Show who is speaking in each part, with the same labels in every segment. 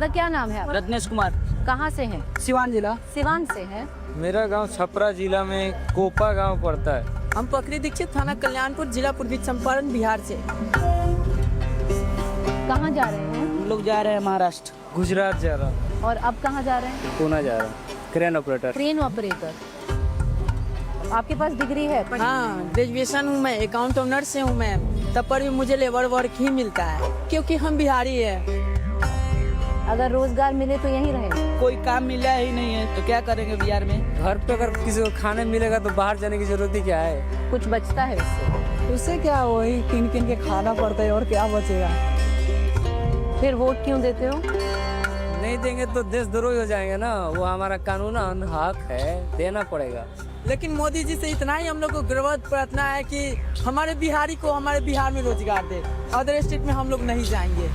Speaker 1: दादा क्या नाम है आपका?
Speaker 2: रत्नेश कुमार।
Speaker 1: कहाँ से हैं?
Speaker 2: सिवान जिला।
Speaker 1: सिवान से हैं।
Speaker 3: मेरा गांव छपरा जिला में कोपा गांव पड़ता है।
Speaker 4: हम पकड़ी दीक्षित, थाना कल्याणपुर, जिला पूर्वी चंपारण, बिहार से।
Speaker 1: कहाँ जा रहे हैं?
Speaker 2: हम लोग जा रहे हैं महाराष्ट्र।
Speaker 3: गुजरात जा रहा हूँ।
Speaker 1: और अब कहाँ जा रहे हैं?
Speaker 3: पूना जा रहा हूँ। Crane operator.
Speaker 1: Crane operator. आपके पास डिग्री है?
Speaker 4: हाँ, ग्रेजुएशन हूँ मैं, अकाउंट ऑनर से हूँ मैं। तब पर भी मुझे लेबर वर्क ही मिलता है क्योंकि हम बिहारी है।
Speaker 1: अगर रोजगार मिले तो यहीं रहेंगे?
Speaker 2: कोई काम मिला ही नहीं है तो क्या करेंगे बिहार में।
Speaker 3: घर पे अगर किसी को खाने मिलेगा तो बाहर जाने की जरूरत ही क्या है।
Speaker 1: कुछ बचता है उससे?
Speaker 4: उससे क्या, वही किन किन के खाना पड़ता है और क्या बचेगा।
Speaker 1: फिर वोट क्यों देते हो?
Speaker 3: नहीं देंगे तो देशद्रोही हो जाएंगे ना। वो हमारा कानूनन हक है, देना पड़ेगा।
Speaker 4: लेकिन मोदी जी से इतना ही हम लोग को गर्व प्रार्थना है कि हमारे बिहारी को हमारे बिहार में रोजगार दे। अदर स्टेट में हम लोग नहीं जाएंगे।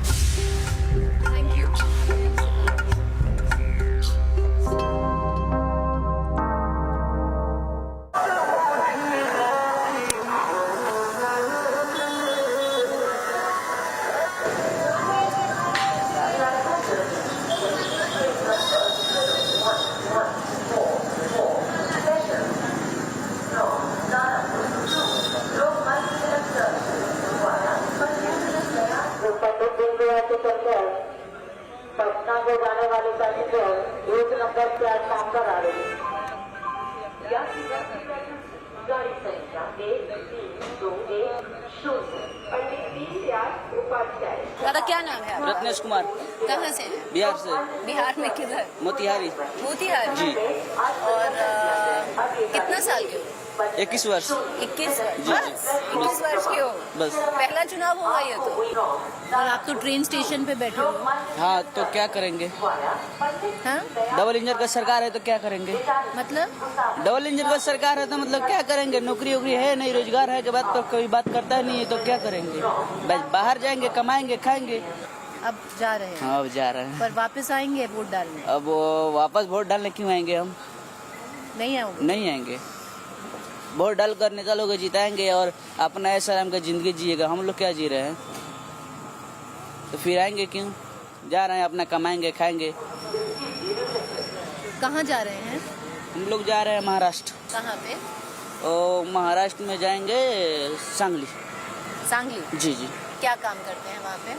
Speaker 5: पटना को जाने वाली पैसेंजर 1 नंबर प्लेटफॉर्म पर आ रही है। गाड़ी संख्या 1321 उपाध्याय।
Speaker 1: दादा क्या नाम है आपका?
Speaker 2: रत्नेश कुमार।
Speaker 1: कहाँ से हैं?
Speaker 2: बिहार से।
Speaker 1: बिहार में किधर?
Speaker 2: मोतिहारी।
Speaker 1: मोतिहारी।
Speaker 2: जी।
Speaker 1: और कितना साल के हो?
Speaker 2: 21 वर्ष।
Speaker 1: 21 वर्ष?
Speaker 2: जी,
Speaker 1: बस 21 वर्ष के हो?
Speaker 2: बस।
Speaker 1: पहला चुनाव होगा ये तो। और आप तो ट्रेन स्टेशन पे बैठे हो।
Speaker 2: हाँ तो क्या करेंगे।
Speaker 1: हाँ?
Speaker 2: डबल इंजन का सरकार है तो क्या करेंगे।
Speaker 1: मतलब
Speaker 2: डबल इंजन का सरकार है तो मतलब क्या करेंगे। नौकरी वोकरी है नहीं, रोजगार है के बाद तो कोई बात करता ही नहीं है तो क्या करेंगे। बस बाहर जाएंगे, कमाएंगे, खाएंगे।
Speaker 1: अब जा रहे हैं?
Speaker 2: हाँ अब जा रहे हैं।
Speaker 1: पर वापस आएंगे वोट डालने?
Speaker 2: अब वो वापस वोट डालने क्यों आएंगे हम।
Speaker 1: नहीं आओगे?
Speaker 2: नहीं आएंगे। वोट डाल कर निकालोगे, जिताएंगे और अपना ऐसा आराम का जिंदगी जिएगा। हम लोग क्या जी रहे हैं तो फिर आएंगे क्यों। जा रहे हैं अपना, कमाएंगे, खाएंगे।
Speaker 1: कहाँ जा रहे हैं?
Speaker 2: हम लोग जा रहे हैं महाराष्ट्र।
Speaker 1: कहाँ पे?
Speaker 2: और महाराष्ट्र में जाएंगे सांगली।
Speaker 1: सांगली?
Speaker 2: जी जी।
Speaker 1: क्या काम करते हैं वहाँ पे?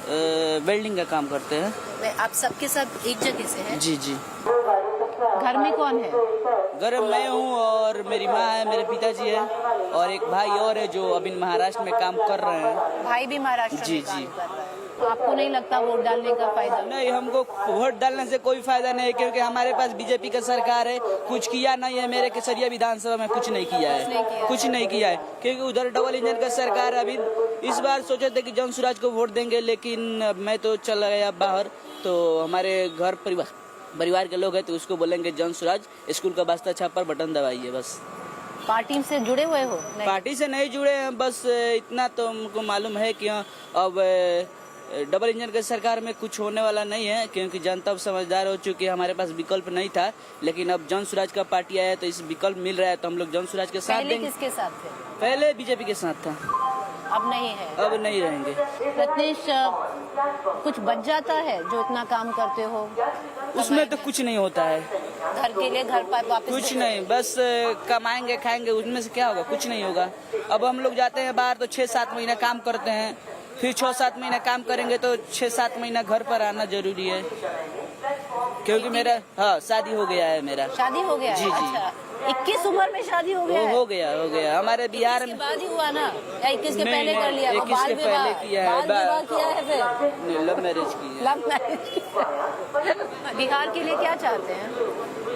Speaker 2: वेल्डिंग का काम करते हैं।
Speaker 1: आप सबके सब एक जगह से हैं?
Speaker 2: जी जी।
Speaker 1: घर में कौन है?
Speaker 2: घर मैं हूँ और मेरी माँ है, मेरे पिताजी है और एक भाई और है जो अभी महाराष्ट्र में काम कर रहे हैं।
Speaker 1: भाई भी महाराष्ट्र
Speaker 2: जी,
Speaker 1: में काम
Speaker 2: जी।
Speaker 1: कर रहा है। तो आपको नहीं लगता वोट डालने का फायदा?
Speaker 2: नहीं, हमको वोट डालने से कोई फायदा नहीं है क्योंकि हमारे पास बीजेपी का सरकार है। कुछ किया नहीं है। मेरे केसरिया विधानसभा में कुछ नहीं किया है। कुछ नहीं किया है क्योंकि उधर डबल इंजन का सरकार है। अभी इस बार सोचे थे कि जन स्वराज को वोट देंगे लेकिन मैं तो चला गया बाहर। तो हमारे घर परिवार के लोग हैं तो उसको बोलेंगे जन स्वराज, स्कूल का बास्ता छाप पर बटन दबाइए बस।
Speaker 1: पार्टी से जुड़े हुए हो? नहीं।
Speaker 2: पार्टी से नहीं जुड़े हैं, बस इतना तो हमको मालूम है कि अब डबल इंजन के सरकार में कुछ होने वाला नहीं है क्योंकि जनता अब समझदार हो चुकी है। हमारे पास विकल्प नहीं था लेकिन अब जन स्वराज का पार्टी आया है तो इस विकल्प मिल रहा है तो हम लोग जन स्वराज के साथ
Speaker 1: पहले
Speaker 2: देंगे।
Speaker 1: किसके साथ थे?
Speaker 2: पहले बीजेपी के साथ था,
Speaker 1: अब नहीं है?
Speaker 2: अब नहीं रहेंगे।
Speaker 1: रत्नेश, कुछ बच जाता है जो इतना काम करते हो?
Speaker 2: उसमें तो कुछ नहीं होता है।
Speaker 1: घर के लिए घर पर वापस
Speaker 2: कुछ नहीं, बस कमाएंगे, खाएंगे, उसमें से क्या होगा। कुछ नहीं होगा। अब हम लोग जाते हैं बाहर तो 6-7 महीना काम करते हैं, फिर 6-7 महीना काम करेंगे तो 6-7 महीना घर पर आना जरूरी है क्योंकि मेरा शादी हो गया है। मेरा
Speaker 1: शादी हो गया?
Speaker 2: जी, जी।
Speaker 1: अच्छा, 21 उम्र में शादी हो गया?
Speaker 2: हो गया। हमारे बिहार में
Speaker 1: बाद ही हुआ ना या 21 के पहले कर लिया?
Speaker 2: 21 के पहले किया है।
Speaker 1: बाल विवाह किया है फिर?
Speaker 2: लव मैरिज की है।
Speaker 1: Love marriage. बिहार के लिए क्या चाहते हैं?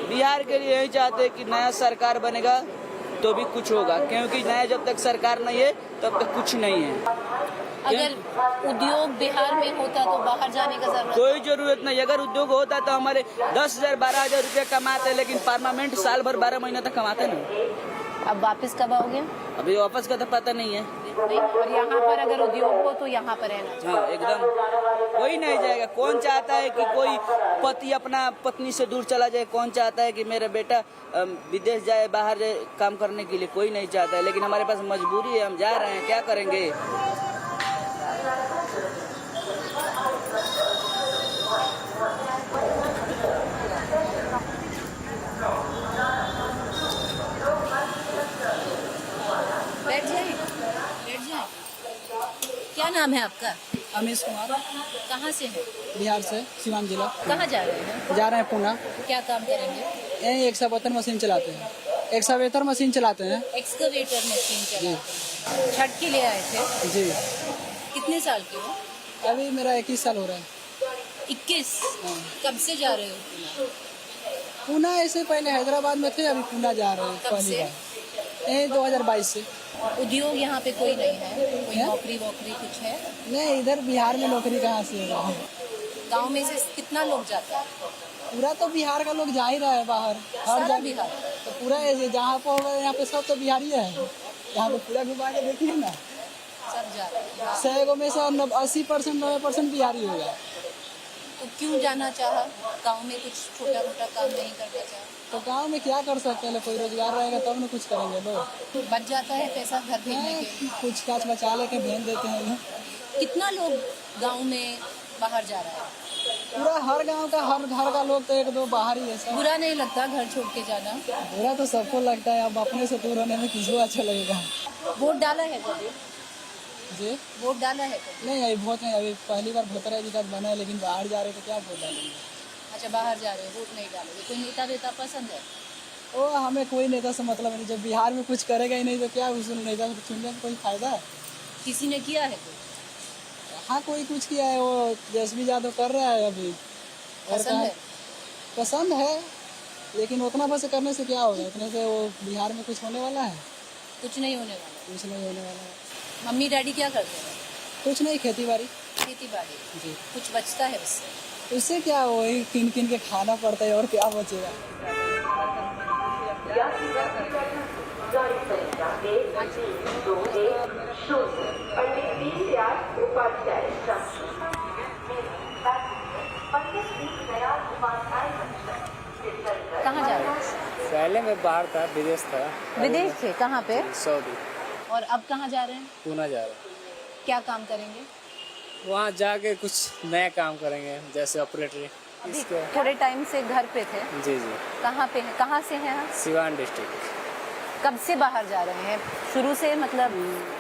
Speaker 2: बिहार के लिए यही चाहते हैं कि नया सरकार बनेगा तो भी कुछ होगा क्योंकि नया जब तक सरकार नहीं है तब तक कुछ नहीं है।
Speaker 1: अगर उद्योग बिहार में होता तो बाहर जाने का जरूरत?
Speaker 2: कोई जरूरत नहीं। अगर उद्योग होता तो हमारे 10,000-12,000 रुपया कमाते लेकिन परमानेंट साल भर 12 महीना तक कमाते नहीं।
Speaker 1: अब वापस कब आओगे?
Speaker 2: अभी वापस का तो पता नहीं है।
Speaker 1: नहीं, और यहाँ पर अगर उद्योग हो तो यहाँ पर रहना चाहिए।
Speaker 2: हाँ एकदम। कोई नहीं जाएगा। कौन चाहता है कि कोई पति अपना पत्नी से दूर चला जाए। कौन चाहता है कि मेरा बेटा विदेश जाए, बाहर जाए काम करने के लिए। कोई नहीं चाहता है लेकिन हमारे पास मजबूरी है, हम जा रहे हैं, क्या करेंगे।
Speaker 1: नाम है आपका?
Speaker 4: अमीश कुमार,
Speaker 1: कहाँ से है?
Speaker 4: बिहार से, सिवान जिला।
Speaker 1: कहाँ जा रहे हैं?
Speaker 4: जा रहे हैं पूना।
Speaker 1: क्या काम करेंगे?
Speaker 4: यही एक्सकवेटर मशीन चलाते हैं। एक्सकवेटर मशीन चलाते हैं
Speaker 1: एक्सकवेटर मशीन चलाते हैं। छठ के लिए आए थे?
Speaker 4: जी।
Speaker 1: कितने साल के हो?
Speaker 4: अभी मेरा 21 साल हो रहा है।
Speaker 1: 21? कब से जा रहे हो?
Speaker 4: पूना ऐसे पहले हैदराबाद में थे, अभी पूना जा रहे हैं
Speaker 1: कब
Speaker 4: पहली
Speaker 1: से?
Speaker 4: बार। यही 2022 से।
Speaker 1: उद्योग यहाँ पे कोई नहीं है? कोई
Speaker 4: है?
Speaker 1: नौकरी वोकरी कुछ है?
Speaker 4: नहीं, इधर बिहार में नौकरी कहाँ से होगा?
Speaker 1: गांव में से कितना लोग जाता है?
Speaker 4: पूरा तो बिहार का लोग जा ही रहा है बाहर, हर
Speaker 1: सारा
Speaker 4: जगह।
Speaker 1: बिहार?
Speaker 4: तो पूरा ऐसे जहाँ पे होगा यहाँ पे सब तो बिहारी है। यहाँ पे पूरा घुमा के देखिए ना,
Speaker 1: सब जा रहे हैं।
Speaker 4: 100 में से 80% 90% बिहारी होगा।
Speaker 1: तो क्यों जाना चाहा? गांव में कुछ छोटा मोटा काम नहीं करना चाहा?
Speaker 4: तो गांव में क्या कर सकते हैं? कोई रोजगार रहेगा तब ना कुछ करेंगे लोग।
Speaker 1: बच जाता है पैसा घर भेजने के?
Speaker 4: कुछ काच बचा लेके भेज देते हैं लोग।
Speaker 1: कितना लोग गांव में बाहर जा रहा है?
Speaker 4: पूरा हर गांव का, हर घर का लोग तो 1-2 बाहर ही है सब।
Speaker 1: बुरा नहीं लगता घर छोड़ के जाना?
Speaker 4: बुरा तो सबको लगता है, अब अपने से दूर होने में किसको अच्छा लगेगा।
Speaker 1: वोट डाला है कभी?
Speaker 4: जी
Speaker 1: वोट डाला है कभी?
Speaker 4: नहीं, अभी वोट नहीं, अभी पहली बार वोटर आई कार्ड बना है, लेकिन बाहर जा रहे तो क्या वोट डालेंगे।
Speaker 1: अच्छा, बाहर जा रहे हो, वोट नहीं डालोगे? कोई नेता वेता पसंद है?
Speaker 4: ओ, हमें कोई नेता से मतलब नहीं। जब बिहार में कुछ करेगा ही नहीं तो क्या उस नेता को चुनने में कोई फायदा है?
Speaker 1: किसी ने किया है कोई?
Speaker 4: हाँ, कोई कुछ किया है, वो तेजस्वी यादव कर रहा है अभी। और
Speaker 1: पसंद है?
Speaker 4: पसंद है, लेकिन उतना बस करने से क्या होगा? इतने से वो बिहार में कुछ होने वाला है?
Speaker 1: कुछ नहीं होने वाला।
Speaker 4: कुछ नहीं होने वाला है।
Speaker 1: मम्मी डैडी क्या करते हैं?
Speaker 4: कुछ नहीं, खेती बाड़ी।
Speaker 1: खेती बाड़ी?
Speaker 4: जी।
Speaker 1: कुछ बचता है उससे?
Speaker 4: उससे क्या, वही किन किन के खाना पड़ता है, और क्या बचेगा।
Speaker 5: गाड़ी संख्या 1-3-2-1-0 पंडित दीनदयाल उपाध्याय पंडित दीनदयाल उपाध्याय
Speaker 1: कहाँ जा रहे हैं?
Speaker 3: पहले मैं बाहर था, विदेश था।
Speaker 1: विदेश थे? कहाँ पे?
Speaker 3: सऊदी।
Speaker 1: और अब कहाँ जा रहे हैं?
Speaker 3: पूना जा रहा हूँ।
Speaker 1: क्या काम करेंगे?
Speaker 3: वहाँ जाके कुछ नया काम करेंगे, जैसे ऑपरेटरी। इसके
Speaker 1: थोड़े टाइम से घर पे थे?
Speaker 3: जी जी।
Speaker 1: कहाँ पे हैं? कहाँ से हैं आप?
Speaker 3: सिवान डिस्ट्रिक्ट।
Speaker 1: कब से बाहर जा रहे हैं? शुरू से मतलब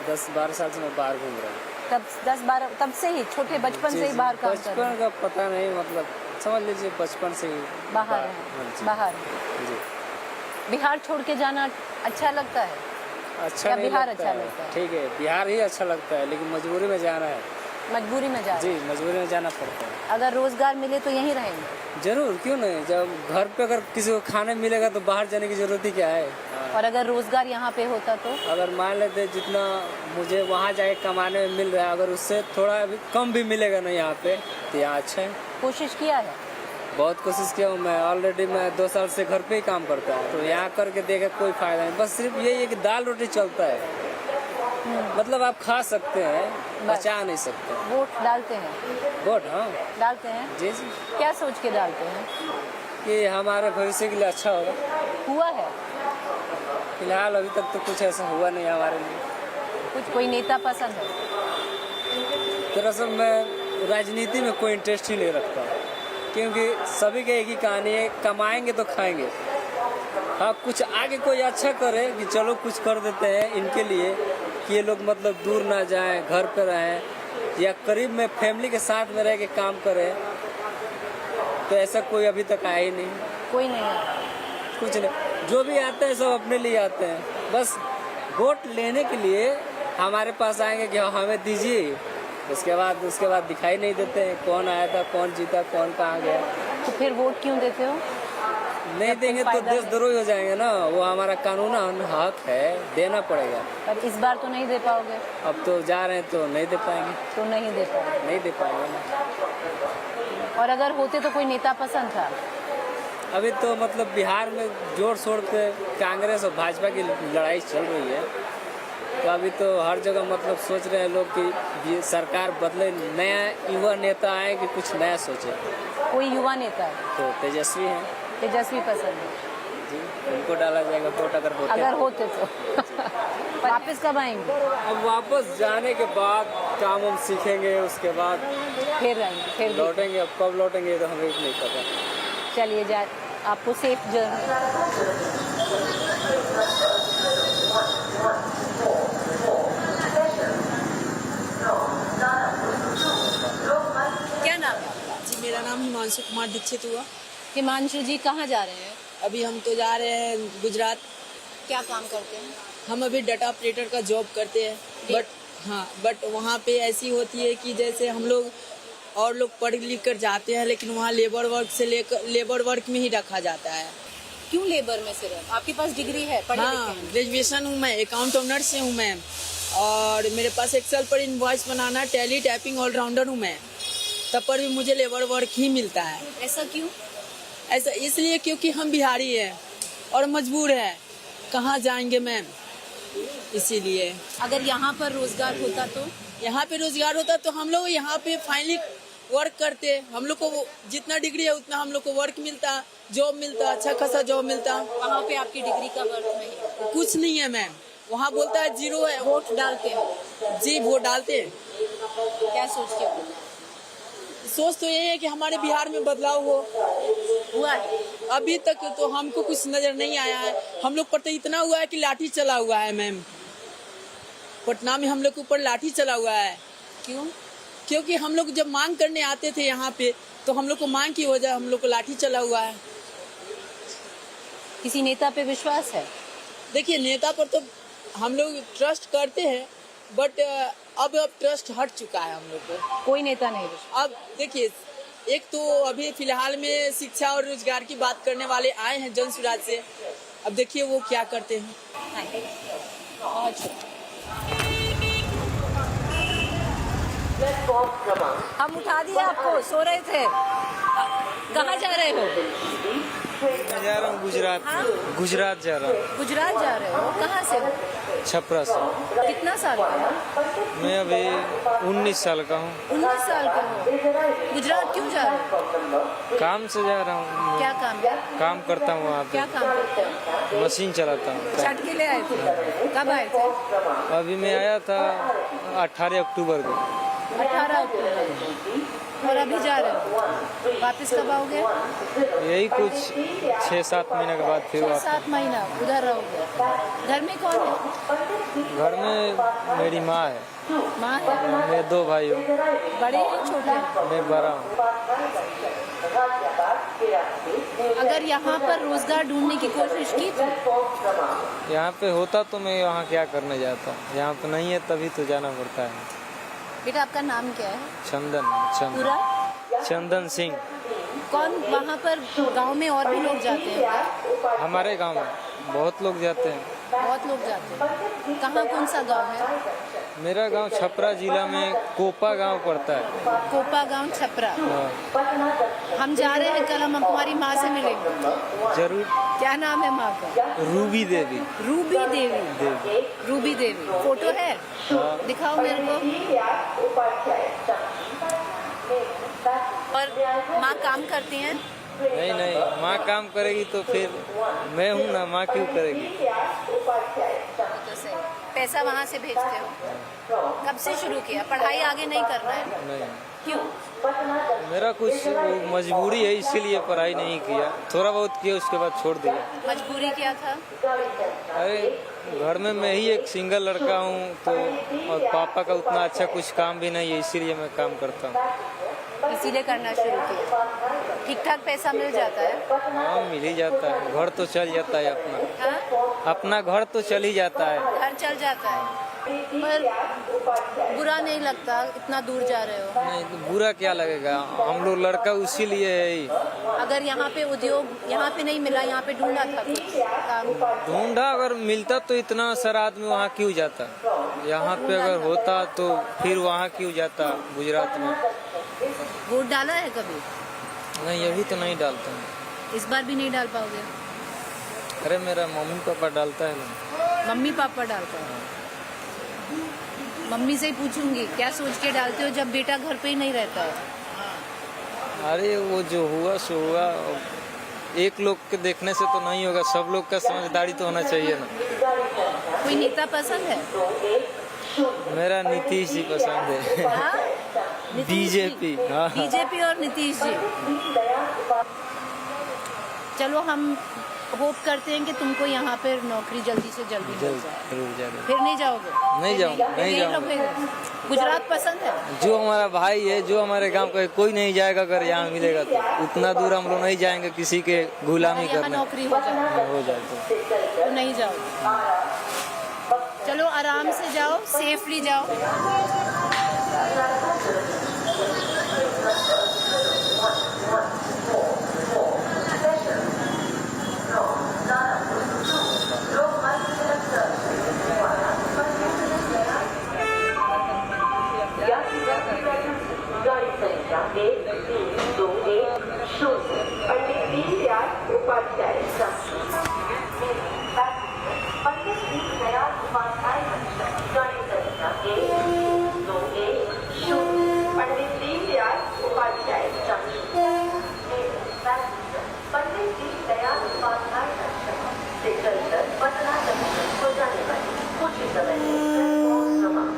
Speaker 3: 10-12 साल से मैं बाहर घूम रहा हूँ।
Speaker 1: तब 10-12 तब से ही, छोटे बचपन
Speaker 3: जी,
Speaker 1: से ही
Speaker 3: जी।
Speaker 1: बाहर काम कर रहे
Speaker 3: बचपन का पता नहीं, मतलब समझ लीजिए बचपन से ही
Speaker 1: हैं? बाहर
Speaker 3: हाँ
Speaker 1: हैं?
Speaker 3: जी।
Speaker 1: बाहर।
Speaker 3: जी।
Speaker 1: बिहार छोड़ के जाना अच्छा लगता है?
Speaker 3: अच्छा
Speaker 1: या
Speaker 3: नहीं
Speaker 1: बिहार
Speaker 3: लगता
Speaker 1: अच्छा
Speaker 3: है।
Speaker 1: लगता है?
Speaker 3: ठीक है, बिहार ही अच्छा लगता है, लेकिन मजबूरी में जाना है।
Speaker 1: मजबूरी में जा रहे
Speaker 3: जी, मजबूरी में जाना पड़ता है।
Speaker 1: हैं? अगर रोजगार मिले तो यहीं रहेंगे?
Speaker 3: जरूर, क्यों नहीं। जब घर पे अगर किसी को खाने मिलेगा तो बाहर जाने की जरूरत ही क्या है।
Speaker 1: और अगर रोजगार यहाँ पे होता तो?
Speaker 3: अगर मान लेते जितना मुझे वहाँ जाके कमाने में मिल रहा है, अगर उससे थोड़ा भी कम भी मिलेगा ना यहाँ पे, तो यहाँ अच्छा है।
Speaker 1: कोशिश किया है?
Speaker 3: बहुत कोशिश किया हूँ मैं। ऑलरेडी मैं 2 साल से घर पे ही काम करता हूँ, तो यहाँ करके देखा कोई फायदा नहीं। बस सिर्फ यही है कि दाल रोटी चलता है, मतलब आप खा सकते हैं, बचा नहीं सकते।
Speaker 1: वोट डालते हैं?
Speaker 3: वोट, हाँ
Speaker 1: डालते हैं?
Speaker 3: जी जी।
Speaker 1: क्या सोच के डालते हैं?
Speaker 3: कि हमारे भविष्य के लिए अच्छा होगा।
Speaker 1: हुआ है?
Speaker 3: फिलहाल अभी तक तो कुछ ऐसा हुआ नहीं हमारे लिए।
Speaker 1: कुछ कोई नेता पसंद है?
Speaker 3: दरअसल मैं राजनीति में कोई इंटरेस्ट ही नहीं रखता, क्योंकि सभी की एक ही कहानी है, कमाएंगे तो खाएंगे। हाँ, कुछ आगे कोई अच्छा करे कि चलो कुछ कर देते हैं इनके लिए, कि ये लोग मतलब दूर ना जाएं, घर पे रहें, या करीब में फैमिली के साथ में रह के काम करें, तो ऐसा कोई अभी तक आया ही नहीं।
Speaker 1: कोई नहीं है?
Speaker 3: कुछ नहीं, जो भी आते हैं सब अपने लिए आते हैं। बस वोट लेने के लिए हमारे पास आएंगे कि हमें दीजिए, उसके बाद दिखाई नहीं देते हैं कौन आया था, कौन जीता, कौन कहाँ गया।
Speaker 1: तो फिर वोट क्यों देते हो?
Speaker 3: नहीं देंगे तो देशद्रोही हो जाएंगे ना। वो हमारा कानूनन हक है, देना पड़ेगा।
Speaker 1: पर इस बार तो नहीं दे पाओगे?
Speaker 3: अब तो जा रहे हैं तो नहीं दे पाएंगे।
Speaker 1: तो नहीं दे पाओगे?
Speaker 3: नहीं दे पाएंगे ना।
Speaker 1: और अगर होते तो कोई नेता पसंद था?
Speaker 3: अभी तो मतलब बिहार में जोर शोर पे कांग्रेस और भाजपा की लड़ाई चल रही है, तो अभी तो हर जगह मतलब सोच रहे हैं लोग कि ये सरकार बदले, नया युवा नेता आए कि कुछ नया सोचे।
Speaker 1: कोई युवा नेता है?
Speaker 3: तो तेजस्वी हैं।
Speaker 1: तेजस्वी पसंद है
Speaker 3: जी, उनको डाला जाएगा वोट अगर
Speaker 1: होते तो। वापस कब आएंगे?
Speaker 3: अब वापस जाने के बाद काम हम सीखेंगे, उसके बाद
Speaker 1: फिर आएंगे? फिर
Speaker 3: लौटेंगे। अब कब लौटेंगे तो हमें नहीं पता।
Speaker 1: चलिए, जा आपको सेफ जर्नी।
Speaker 5: No,
Speaker 6: परीक्षित हुआ।
Speaker 1: हिमांशु जी कहाँ जा रहे हैं?
Speaker 6: अभी हम तो जा रहे हैं गुजरात।
Speaker 1: क्या काम करते हैं?
Speaker 6: हम अभी डाटा ऑपरेटर का जॉब करते हैं। बट वहाँ पे ऐसी होती है कि जैसे हम लोग और लोग पढ़ लिख कर जाते हैं, लेकिन वहाँ लेबर वर्क में ही रखा जाता है।
Speaker 1: क्यों लेबर में सिर्फ? आपके पास डिग्री है, पढ़े लिखे
Speaker 6: हाँ,
Speaker 1: हैं?
Speaker 6: ग्रेजुएशन हूँ मैं, अकाउंट ऑनर से हूँ मैं, और मेरे पास एक्सेल पर इनवॉइस बनाना, टैली, टाइपिंग ऑलराउंडर हूँ मैं। तब पर भी मुझे लेबर वर्क ही मिलता है।
Speaker 1: ऐसा क्यों?
Speaker 6: ऐसा इसलिए क्योंकि हम बिहारी हैं और मजबूर है, कहाँ जाएंगे मैम, इसीलिए।
Speaker 1: अगर यहाँ पर रोजगार होता तो?
Speaker 6: यहाँ पे रोजगार होता तो हम लोग यहाँ पे फाइनली वर्क करते, हम लोग को जितना डिग्री है उतना हम लोग को वर्क मिलता, जॉब मिलता, अच्छा खासा जॉब मिलता।
Speaker 1: वहाँ पे आपकी डिग्री का वर्थ नहीं?
Speaker 6: कुछ नहीं है मैम, वहाँ बोलता है 0 है।
Speaker 1: वोट डालते हैं?
Speaker 6: जी वोट डालते हैं।
Speaker 1: क्या सोच के?
Speaker 6: सोच तो ये है कि हमारे बिहार में बदलाव
Speaker 1: हुआ है?
Speaker 6: अभी तक तो हमको कुछ नजर नहीं आया है। हम लोग पर तो इतना हुआ है कि लाठी चला हुआ है मैम, पटना में हम लोग के ऊपर लाठी चला हुआ है।
Speaker 1: क्यों?
Speaker 6: क्योंकि हम लोग जब मांग करने आते थे यहाँ पे, तो हम लोग को मांग की वजह हम लोग को लाठी चला हुआ है।
Speaker 1: किसी नेता पे विश्वास है?
Speaker 6: देखिए, नेता पर तो हम लोग ट्रस्ट करते हैं, बट अब ट्रस्ट हट चुका है हम लोग को।
Speaker 1: कोई नेता नहीं?
Speaker 6: अब देखिए, एक तो अभी फिलहाल में शिक्षा और रोजगार की बात करने वाले आए हैं जन सुराज से, अब देखिए वो क्या करते हैं।
Speaker 1: हम उठा दिए आपको, सो रहे थे। कहाँ जा रहे हो?
Speaker 7: मैं जा रहा हूँ गुजरात। गुजरात जा रहा हूँ।
Speaker 1: गुजरात जा रहे हो? कहाँ से हो?
Speaker 7: छपरा से।
Speaker 1: कितना साल का हो?
Speaker 7: मैं अभी 19 साल का हूँ।
Speaker 1: 19 साल का हो? गुजरात क्यों जा रहे हो?
Speaker 7: काम से जा रहा हूँ।
Speaker 1: क्या काम है?
Speaker 7: काम करता हूँ वहाँ
Speaker 1: क्या
Speaker 7: पे,
Speaker 1: काम करते हो?
Speaker 7: मशीन चलाता हूँ।
Speaker 1: छठ के लिए आए थे? कब आए थे?
Speaker 7: अभी मैं आया था 18 अक्टूबर को।
Speaker 1: 18 अक्टूबर। और अभी जा रहे हो? वापस कब आओगे?
Speaker 7: यही कुछ 6-7 महीने के बाद फिर वापस।
Speaker 1: 7 महीना उधर रहोगे। घर में कौन है?
Speaker 7: घर में मेरी माँ है,
Speaker 1: माँ है?
Speaker 7: मैं 2 भाई हूँ।
Speaker 1: बड़े हैं छोटे हैं?
Speaker 7: मैं बड़ा हूँ।
Speaker 1: अगर यहाँ पर रोजगार ढूंढने की कोशिश की थी?
Speaker 7: यहाँ पे होता तो मैं यहाँ क्या करने जाता, यहाँ पे नहीं है तभी तो जाना पड़ता है।
Speaker 1: बेटा आपका नाम क्या है? पूरा?
Speaker 7: चंदन सिंह।
Speaker 1: कौन वहाँ पर गांव में और भी लोग जाते हैं क्या?
Speaker 7: हमारे गांव में बहुत लोग जाते हैं।
Speaker 1: बहुत लोग जाते हैं। कहाँ, कौन सा गांव है?
Speaker 7: मेरा गांव छपरा जिला में कोपा गांव पड़ता है।
Speaker 1: कोपा गांव, छपरा।
Speaker 7: हाँ।
Speaker 1: हम जा रहे हैं, कल हम तुम्हारी माँ से मिलेंगे।
Speaker 7: जरूर।
Speaker 1: क्या नाम है माँ का?
Speaker 7: रूबी देवी।
Speaker 1: रूबी देवी। रूबी देवी। फोटो है?
Speaker 7: हाँ।
Speaker 1: दिखाओ मेरे को। और माँ काम करती हैं?
Speaker 7: नहीं, माँ काम करेगी तो फिर मैं हूँ ना, माँ क्यों करेगी?
Speaker 1: तो सही। पैसा वहाँ से भेजते हो? कब से शुरू किया? पढ़ाई आगे नहीं करना है?
Speaker 7: नहीं,
Speaker 1: क्यों?
Speaker 7: मेरा कुछ मजबूरी है, इसीलिए पढ़ाई नहीं किया। थोड़ा बहुत किया, उसके बाद छोड़ दिया।
Speaker 1: मजबूरी क्या था?
Speaker 7: अरे घर में मैं ही एक सिंगल लड़का हूँ, तो और पापा का उतना अच्छा कुछ काम भी नहीं है, इसीलिए मैं काम करता हूँ।
Speaker 1: इसीलिए करना शुरू किया। ठीक ठाक पैसा मिल जाता है?
Speaker 7: हाँ, मिल ही जाता है, घर तो चल जाता है अपना।
Speaker 1: हाँ?
Speaker 7: अपना घर तो चल ही जाता है।
Speaker 1: घर चल जाता है, पर बुरा नहीं लगता इतना दूर जा रहे हो?
Speaker 7: नहीं तो बुरा क्या लगेगा, हम लोग लड़का उसी लिए है ही।
Speaker 1: अगर यहाँ पे उद्योग यहाँ पे नहीं मिला, यहाँ पे ढूंढा था कुछ काम?
Speaker 7: ढूंढा, अगर मिलता तो इतना सारा आदमी वहाँ क्यों जाता। यहाँ पे अगर होता तो फिर वहाँ क्यों जाता गुजरात में।
Speaker 1: वोट डाला है कभी?
Speaker 7: नहीं, अभी तो नहीं डालता हूँ।
Speaker 1: इस बार भी नहीं डाल पाओगे?
Speaker 7: अरे मेरा मम्मी पापा डालता है ना।
Speaker 1: मम्मी पापा डालता है? मम्मी से ही पूछूंगी क्या सोच के डालते हो जब बेटा घर पे ही नहीं रहता है?
Speaker 7: अरे वो जो हुआ सो हुआ, एक लोग के देखने से तो नहीं होगा, सब लोग का समझदारी तो होना चाहिए ना।
Speaker 1: कोई नेता पसंद है?
Speaker 7: मेरा नीतीश जी पसंद है।
Speaker 1: हाँ?
Speaker 7: बीजेपी। हाँ।
Speaker 1: बीजेपी और नीतीश जी। चलो हम होप करते हैं कि तुमको यहाँ पर नौकरी जल्दी से जल्दी मिल जाए।
Speaker 7: जरूर जरूर।
Speaker 1: फिर नहीं जाओगे?
Speaker 7: नहीं जाऊंगा, नहीं
Speaker 1: यहीं
Speaker 7: जाऊंगा।
Speaker 1: रहोगे? गुजरात पसंद है?
Speaker 7: जो हमारा भाई है, जो हमारे गांव का है, कोई नहीं जाएगा अगर यहाँ मिलेगा तो। उतना दूर हम लोग नहीं जाएंगे किसी के गुलामी
Speaker 1: यहाँ
Speaker 7: करने।
Speaker 1: नौकरी हो जाए
Speaker 7: हो जाए तो
Speaker 1: तो नहीं जाओगे। चलो आराम से जाओ, सेफली जाओ।
Speaker 5: गाड़ी संख्या 13210 पंडित दीनदयाल उपाध्याय पंडित दीनदयाल उपाध्याय गाड़ी संख्या 12210 पंडित दीनदयाल उपाध्याय पंडित दीनदयाल उपाध्याय से चलकर पटना जंक्शन को जाने वाली कुछ समय प्लेटफॉर्म क्रमांक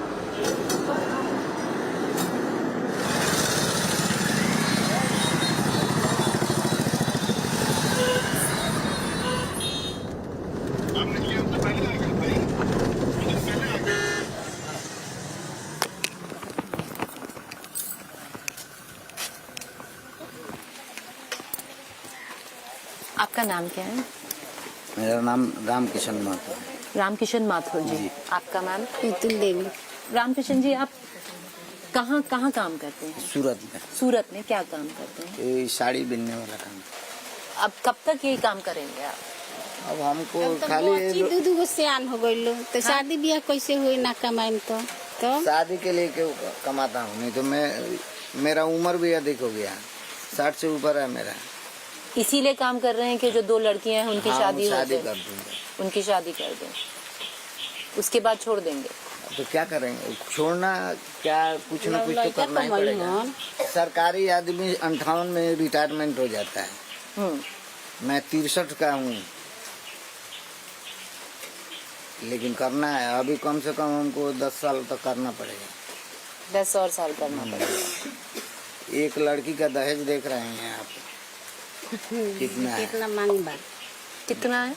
Speaker 1: आपका नाम क्या है?
Speaker 8: मेरा नाम रामकिशन महतो है।
Speaker 1: रामकिशन माथुर जी। आपका मैम?
Speaker 9: पुतुल देवी।
Speaker 1: रामकिशन जी, आप कहाँ कहाँ काम करते हैं?
Speaker 8: सूरत में।
Speaker 1: सूरत में क्या काम करते हैं?
Speaker 8: ये साड़ी बिनने वाला काम।
Speaker 1: अब कब तक यही काम करेंगे आप?
Speaker 8: अब हमको
Speaker 9: तो
Speaker 8: खाली
Speaker 9: दू सियान हो गई तो शादी ब्याह कैसे हुई ना कमाई तो
Speaker 8: शादी के लिए क्यों कमाता हूँ, नहीं तो मेरा उम्र भी अधिक हो गया, 60 से ऊपर है मेरा।
Speaker 1: इसीलिए काम कर रहे हैं कि जो 2 लड़कियां हैं उनकी
Speaker 8: हाँ,
Speaker 1: शादी हो
Speaker 8: शादी
Speaker 1: जाए,
Speaker 8: कर दूंगा।
Speaker 1: उनकी शादी कर दें, उसके बाद छोड़ देंगे।
Speaker 8: तो क्या करेंगे, छोड़ना क्या, कुछ न कुछ तो करना ही पड़ेगा। सरकारी आदमी 58 में रिटायरमेंट हो जाता है, मैं 63 का हूँ, लेकिन करना है अभी कम से कम हमको 10 साल तक करना पड़ेगा।
Speaker 1: 10 और साल करना पड़ेगा।
Speaker 8: एक लड़की का दहेज देख रहे हैं आप, कितना है?
Speaker 9: कितना मांग बा?
Speaker 1: कितना है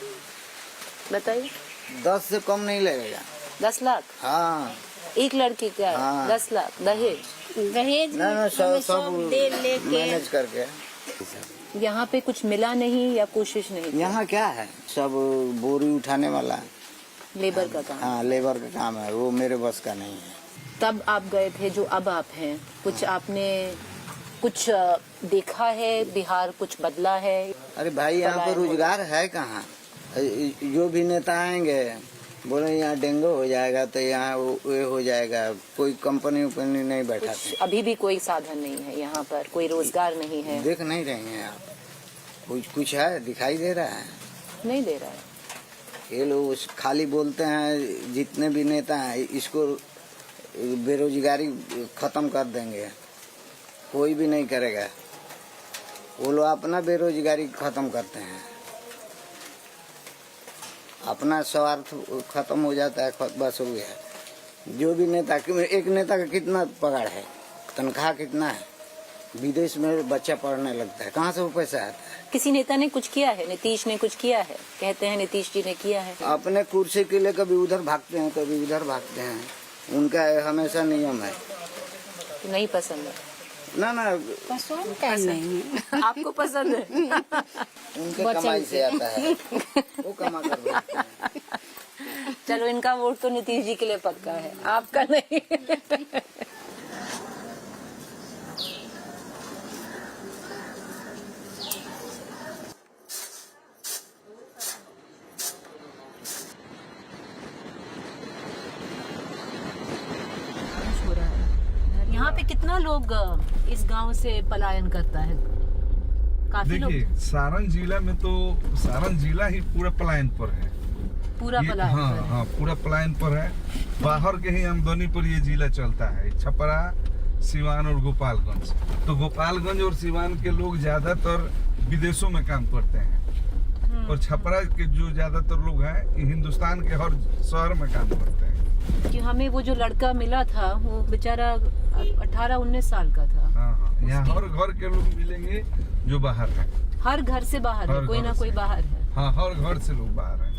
Speaker 1: बताइए?
Speaker 8: 10 से कम नहीं लगेगा।
Speaker 1: 10 लाख?
Speaker 8: हाँ,
Speaker 1: एक लड़की का?
Speaker 8: हाँ।
Speaker 1: 10 लाख दहेज?
Speaker 9: दहेज
Speaker 8: ना सब
Speaker 9: दे लेके
Speaker 8: मैनेज करके।
Speaker 1: यहाँ पे कुछ मिला नहीं या कोशिश नहीं की?
Speaker 8: यहाँ क्या है, सब बोरी उठाने वाला
Speaker 1: लेबर का काम?
Speaker 8: हाँ, लेबर का काम है, वो मेरे बस का नहीं है।
Speaker 1: तब आप गए थे जो अब आप हैं, कुछ आपने कुछ देखा है? बिहार कुछ बदला है?
Speaker 8: अरे भाई, यहाँ पे रोजगार है कहाँ? जो भी नेता आएंगे बोले यहाँ डेंगू हो जाएगा तो यहाँ वो हो जाएगा, कोई कंपनी उपनी नहीं बैठाते।
Speaker 1: अभी भी कोई साधन नहीं है यहाँ पर, कोई रोजगार नहीं है।
Speaker 8: देख नहीं रहे हैं आप, कुछ है दिखाई दे रहा है?
Speaker 1: नहीं दे रहा है।
Speaker 8: ये लोग खाली बोलते हैं, जितने भी नेता हैं इसको बेरोजगारी खत्म कर देंगे, कोई भी नहीं करेगा। वो लोग अपना बेरोजगारी खत्म करते हैं, अपना स्वार्थ खत्म हो जाता है, बस हो गया। जो भी नेता, एक नेता का कितना पगार है, तनख्वाह कितना है, विदेश में बच्चा पढ़ने लगता है, कहाँ से वो पैसा आता है?
Speaker 1: किसी नेता ने कुछ किया है? नीतीश ने कुछ किया है? कहते हैं नीतीश जी ने किया है।
Speaker 8: अपने कुर्सी के लिए कभी उधर भागते हैं, कभी उधर भागते हैं, उनका हमेशा नियम है।
Speaker 1: नहीं पसंद है?
Speaker 8: ना
Speaker 9: पसंद का नहीं है।
Speaker 1: आपको पसंद है?
Speaker 8: उनके कमाई से आता है, वो कमा कर देते हैं।
Speaker 1: चलो, इनका वोट तो नीतीश जी के लिए पक्का है, आपका नहीं। यहाँ पे कितना लोग इस गांव से पलायन करता है? काफी लोग।
Speaker 10: देखिए, सारण जिला में तो सारण जिला ही पूरा पलायन पर है,
Speaker 1: पूरा पलायन
Speaker 10: हाँ
Speaker 1: पर है।
Speaker 10: हाँ, पूरा पलायन पर है। बाहर के ही आमदनी पर ये जिला चलता है, छपरा, सिवान और गोपालगंज। तो गोपालगंज और सिवान के लोग ज्यादातर विदेशों में काम करते हैं, और छपरा के जो ज्यादातर लोग हैं हिंदुस्तान के हर शहर में काम करते हैं।
Speaker 1: कि हमें वो जो लड़का मिला था वो बेचारा 18-19 साल का था।
Speaker 10: हाँ हाँ, यहाँ हर घर के लोग मिलेंगे जो बाहर है।
Speaker 1: हर घर से बाहर है, कोई ना कोई बाहर है।
Speaker 10: हाँ, हर घर से लोग बाहर हैं।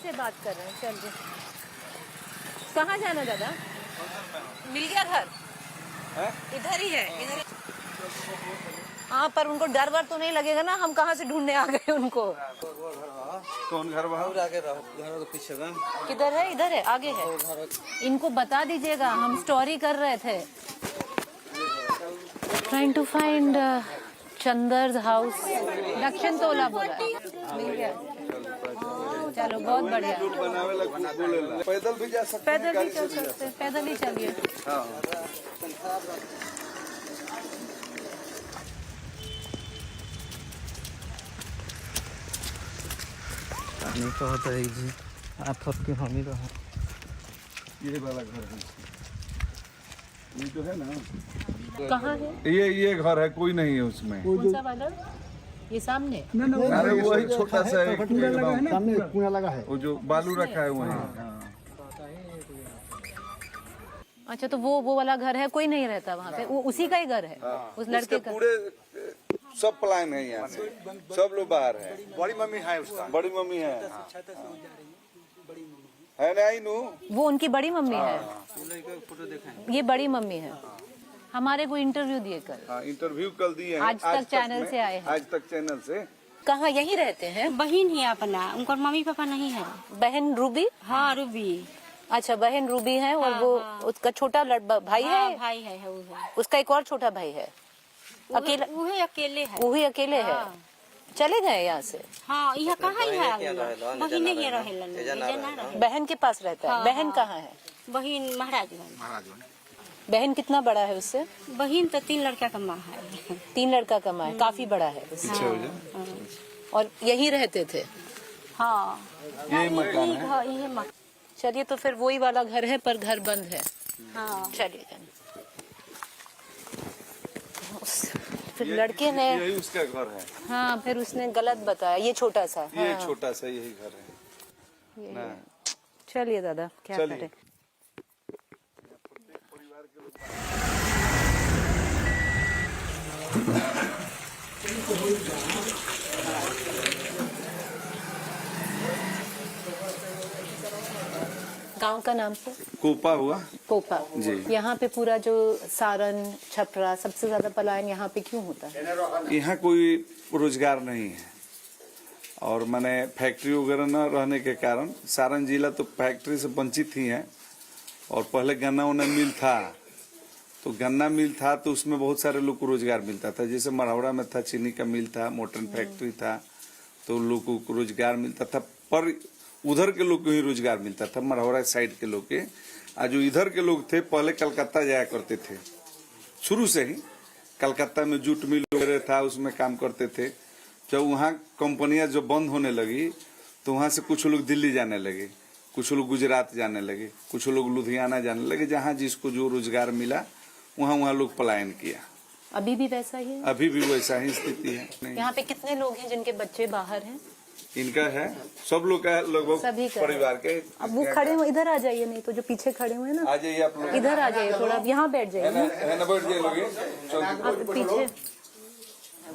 Speaker 1: से बात कर रहे हैं। चलिए, कहाँ जाना दादा? मिल गया घर? इधर ही है, इधर। हाँ, पर उनको डर वर तो नहीं लगेगा ना, हम कहाँ से ढूंढने आ गए उनको?
Speaker 10: कौन घर वहाँ?
Speaker 2: घर पीछे
Speaker 1: किधर है? इधर है, आगे है। इनको बता दीजिएगा, हम स्टोरी कर रहे थे। Trying to find Chandar's house. Dakshin Tola बोला, मिल गया। चलो, बहुत बढ़िया।
Speaker 10: पैदल भी जा सकते हैं,
Speaker 1: पैदल भी चल सकते हैं, पैदल ही चलिए।
Speaker 2: नहीं तो होता है जी, आप सबके हम ही रहो।
Speaker 10: ये वाला घर है, ये जो है ना,
Speaker 1: कहाँ है
Speaker 10: ये घर है, कोई नहीं है उसमें।
Speaker 1: कौन सा वाला? ये सामने?
Speaker 10: अरे वही छोटा सा एक
Speaker 11: कुआं लगा है,
Speaker 10: वो जो बालू रखा है वही।
Speaker 1: अच्छा, तो वो वाला घर है, कोई नहीं रहता वहाँ पे, वो उसी का ही घर है, उस लड़के का।
Speaker 10: पूरे सब प्लान है यहाँ से, सब लोग बाहर है। बड़ी मम्मी है उसका, बड़ी मम्मी है ना, आई नू।
Speaker 1: वो उनकी बड़ी मम्मी है, ये बड़ी मम्मी है। हमारे को इंटरव्यू दिए कल।
Speaker 10: हाँ, इंटरव्यू कल दिए हैं।
Speaker 1: आज तक चैनल से आए हैं।
Speaker 10: आज तक चैनल से।
Speaker 1: कहाँ यहीं रहते हैं?
Speaker 9: बहन ही अपना, उनका मम्मी पापा नहीं है।
Speaker 1: बहन रूबी?
Speaker 9: हाँ, रूबी।
Speaker 1: अच्छा, बहन रूबी है, और वो उसका छोटा भाई है?
Speaker 9: भाई है, वो है।
Speaker 1: उसका एक और छोटा भाई है। अकेला?
Speaker 9: वही अकेले है।
Speaker 1: वही अकेले है। चले गए यहाँ से?
Speaker 9: हाँ, यह कहाँ ही है, बहन नहीं रहे।
Speaker 1: बहन के पास रहता है? बहन कहाँ है?
Speaker 9: बहन महाराजगंज।
Speaker 1: बहन कितना बड़ा है उससे?
Speaker 9: बहन तो 3 लड़का का माँ है।
Speaker 1: 3 लड़का का माँ है, काफी बड़ा है। और यही रहते थे?
Speaker 9: हाँ,
Speaker 10: ये मकान है।
Speaker 9: यही मकान।
Speaker 1: चलिए, तो फिर वही वाला घर है, पर घर बंद है।
Speaker 9: हाँ,
Speaker 1: चलिए। फिर लड़के ने,
Speaker 10: यही उसका घर है।
Speaker 1: हाँ, फिर उसने गलत बताया। ये छोटा सा,
Speaker 10: ये छोटा सा यही घर है ना।
Speaker 1: चलिए दादा, क्या करें। गांव का नाम से?
Speaker 10: कोपा हुआ।
Speaker 1: कोपा
Speaker 10: जी।
Speaker 1: यहाँ पे पूरा जो सारण छपरा, सबसे ज्यादा पलायन यहाँ पे क्यों होता है?
Speaker 10: यहाँ कोई रोजगार नहीं है, और माने फैक्ट्री वगैरह न रहने के कारण सारण जिला तो फैक्ट्री से वंचित ही है। और पहले गन्ना उन्ना मिल था, तो गन्ना मिल था तो उसमें बहुत सारे लोग को रोजगार मिलता था। जैसे मरौड़ा में था, चीनी का मिल था, मोटन फैक्ट्री था, तो लोगों को रोजगार मिलता था। पर उधर के लोग को ही रोजगार मिलता था, मरौड़ा साइड के लोग के। जो इधर के लोग थे, पहले कलकत्ता जाया करते थे, शुरू से ही कलकत्ता में जूट मिल वगैरह था, उसमें काम करते थे। जब वहाँ कंपनियां जो बंद होने लगी, तो वहाँ से कुछ लोग दिल्ली जाने लगे, कुछ लोग गुजरात जाने लगे, कुछ लोग लुधियाना जाने लगे। जहाँ जिसको जो रोजगार मिला, वहाँ लोग पलायन किया।
Speaker 1: अभी भी वैसा ही है?
Speaker 10: अभी भी वैसा ही स्थिति है।
Speaker 1: यहाँ पे कितने लोग हैं जिनके बच्चे बाहर हैं?
Speaker 10: इनका है, सब लोग का, लगभग
Speaker 1: सभी का
Speaker 10: परिवार के।
Speaker 1: अब वो खड़े हुए, इधर आ जाइए, नहीं तो जो पीछे खड़े हुए हैं ना,
Speaker 10: आ जाइए आप लोग,
Speaker 1: इधर आ जाइए थोड़ा, अब यहाँ बैठ जाइए।
Speaker 10: बैठ जाइए लोग,
Speaker 1: आप पीछे।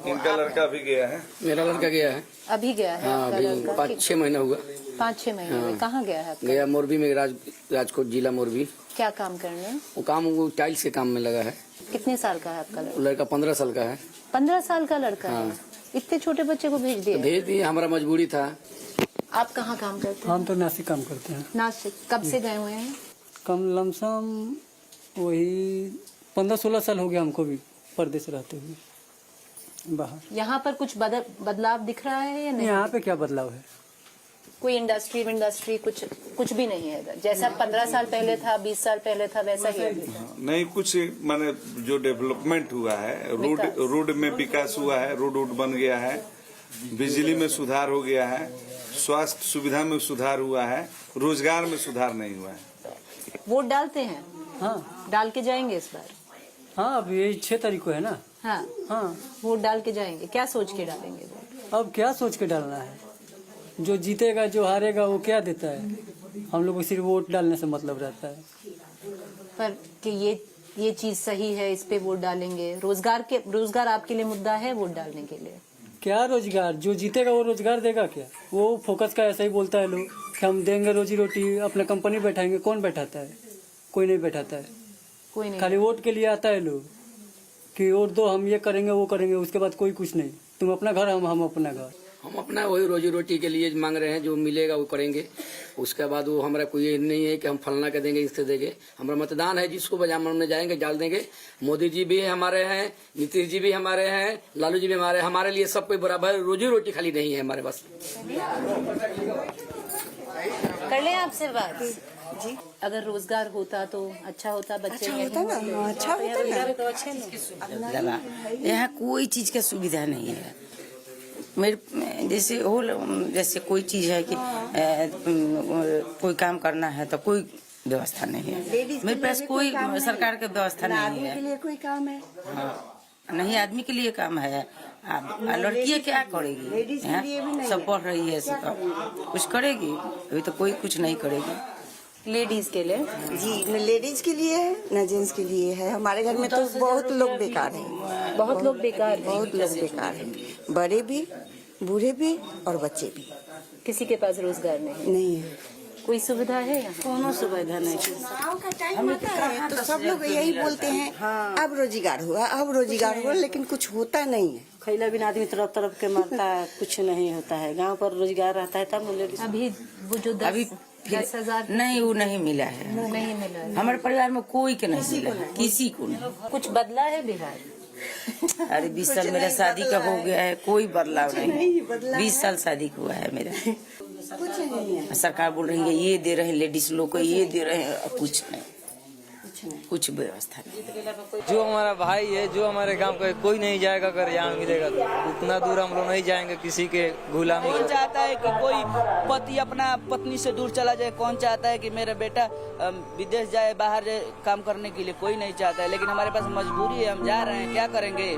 Speaker 10: इनका लड़का भी गया है।
Speaker 11: मेरा लड़का गया है,
Speaker 1: अभी गया है?
Speaker 11: हाँ,
Speaker 1: आपका
Speaker 11: अभी
Speaker 1: लड़का
Speaker 11: 5-6 महीना हुआ।
Speaker 1: 5-6 महीने हुए। कहाँ गया है आपका?
Speaker 11: गया मोरबी में, राजकोट जिला मोरबी।
Speaker 1: क्या काम करने?
Speaker 11: वो काम, वो टाइल्स के काम में लगा है।
Speaker 1: कितने साल का है आपका लड़का?
Speaker 11: लड़का 15 साल का है।
Speaker 1: 15 साल का लड़का है? इतने छोटे बच्चे को भेज दिया?
Speaker 11: भेज दिए, हमारा मजबूरी था।
Speaker 1: आप कहाँ काम करते हैं?
Speaker 4: हम तो नासिक काम करते हैं।
Speaker 1: नासिक? कब से गए हुए हैं?
Speaker 4: कम लमसम वही 15-16 साल हो गया हमको भी परदेश रहते हुए बाहर।
Speaker 1: यहाँ पर कुछ बदलाव दिख रहा है या नहीं?
Speaker 4: यहाँ पे क्या बदलाव है?
Speaker 1: कोई इंडस्ट्री कुछ भी नहीं है इधर? जैसा 15 साल पहले था, 20 साल पहले था, वैसा ही अभी है?
Speaker 10: नहीं, कुछ माने जो डेवलपमेंट हुआ है, रोड में विकास हुआ है, रोड बन गया है, बिजली में सुधार हो गया है, स्वास्थ्य सुविधा में सुधार हुआ है, रोजगार में सुधार नहीं हुआ है।
Speaker 1: वोट डालते हैं?
Speaker 4: हाँ,
Speaker 1: डाल के जाएंगे इस बार?
Speaker 4: हाँ, अब ये 6 तारीख को है ना।
Speaker 1: हाँ,
Speaker 4: हाँ,
Speaker 1: वोट डाल के जाएंगे। क्या सोच के डालेंगे वोट?
Speaker 4: अब क्या सोच के डालना है? जो जीतेगा, जो हारेगा, वो क्या देता है? हम लोग को सिर्फ वोट डालने से मतलब रहता है।
Speaker 1: पर कि ये चीज सही है, इस पे वोट डालेंगे। रोजगार आपके लिए मुद्दा है वोट डालने के लिए?
Speaker 12: क्या रोजगार? जो जीतेगा वो रोजगार देगा क्या? वो फोकस का ऐसा ही बोलता है लोग कि हम देंगे रोजी रोटी, अपना कंपनी बैठाएंगे। कौन बैठाता है? कोई नहीं बैठाता है।
Speaker 1: कोई नहीं।
Speaker 12: खाली वोट के लिए आता है लोग कि वोट दो, हम ये करेंगे वो करेंगे, उसके बाद कोई कुछ नहीं। तुम अपना घर, हम अपना घर।
Speaker 11: हम अपना वही रोजी रोटी के लिए मांग रहे हैं, जो मिलेगा वो करेंगे। उसके बाद वो हमारा कोई ये नहीं है कि हम फलना के देंगे, इससे देंगे। हमारा मतदान है, जिसको बजा मन में जाएंगे डाल देंगे। मोदी जी भी हमारे हैं, नीतीश जी भी हमारे हैं, लालू जी भी हमारे लिए सब कोई बराबर है। रोजी रोटी खाली नहीं है हमारे पास।
Speaker 1: कर ले आपसे बात जी। अगर रोजगार होता तो अच्छा होता, बच्चे
Speaker 13: अच्छा होता ना।
Speaker 1: तो अच्छे
Speaker 13: लगा यहाँ कोई चीज का सुविधा नहीं है। मेरे जैसे कोई चीज है कि कोई काम करना है तो कोई व्यवस्था नहीं है। मेरे पास कोई सरकार का व्यवस्था नहीं है।
Speaker 9: के लिए कोई काम है?
Speaker 13: हाँ, नहीं आदमी के लिए काम है। लड़कियाँ क्या करेगी? सब पढ़ रही है, सब कुछ करेगी? अभी तो कोई कुछ नहीं करेगी।
Speaker 1: लेडीज के लिए
Speaker 9: जी, न लेडीज के लिए है न जेंट्स के लिए है। हमारे घर में तो बहुत लोग बेकार हैं।
Speaker 1: बहुत लोग बेकार हैं।
Speaker 9: बहुत लोग बेकार हैं, बड़े भी, बूढ़े भी और बच्चे भी।
Speaker 1: किसी के पास रोजगार नहीं
Speaker 9: है।
Speaker 1: कोई सुविधा है यहाँ?
Speaker 9: कोनो सुविधा नहीं। गाँव का टाइम आता है तो सब लोग यही बोलते हैं अब रोजगार हुआ, अब रोजगार हुआ, लेकिन कुछ होता नहीं है।
Speaker 13: खैला बिना आदमी तरफ तरफ के मरता है, कुछ नहीं होता है। गांव पर रोजगार रहता है तब लेडीज।
Speaker 1: अभी वो जो 10,000
Speaker 13: नहीं, वो नहीं मिला है।
Speaker 1: नहीं मिला है।
Speaker 13: हमारे परिवार में कोई के नहीं मिला है, किसी को नहीं।
Speaker 1: कुछ बदला है बिहार?
Speaker 13: अरे 20 साल मेरा शादी का हो गया है, कोई बदलाव नहीं। 20 साल शादी हुआ है मेरा।
Speaker 9: कुछ नहीं है।
Speaker 13: सरकार बोल रही है ये दे रहे हैं, लेडीज लोग को ये दे रहे हैं, कुछ नहीं, कुछ व्यवस्था नहीं।
Speaker 7: जो हमारा भाई है, जो हमारे गांव का, कोई नहीं जाएगा अगर यहाँ मिलेगा तो। उतना दूर हम लोग नहीं जाएंगे किसी के गुलामी।
Speaker 2: कौन चाहता है कि कोई पति अपना पत्नी से दूर चला जाए? कौन चाहता है कि मेरा बेटा विदेश जाए, बाहर जाए काम करने के लिए? कोई नहीं चाहता है। लेकिन हमारे पास मजबूरी है, हम जा रहे हैं, क्या करेंगे?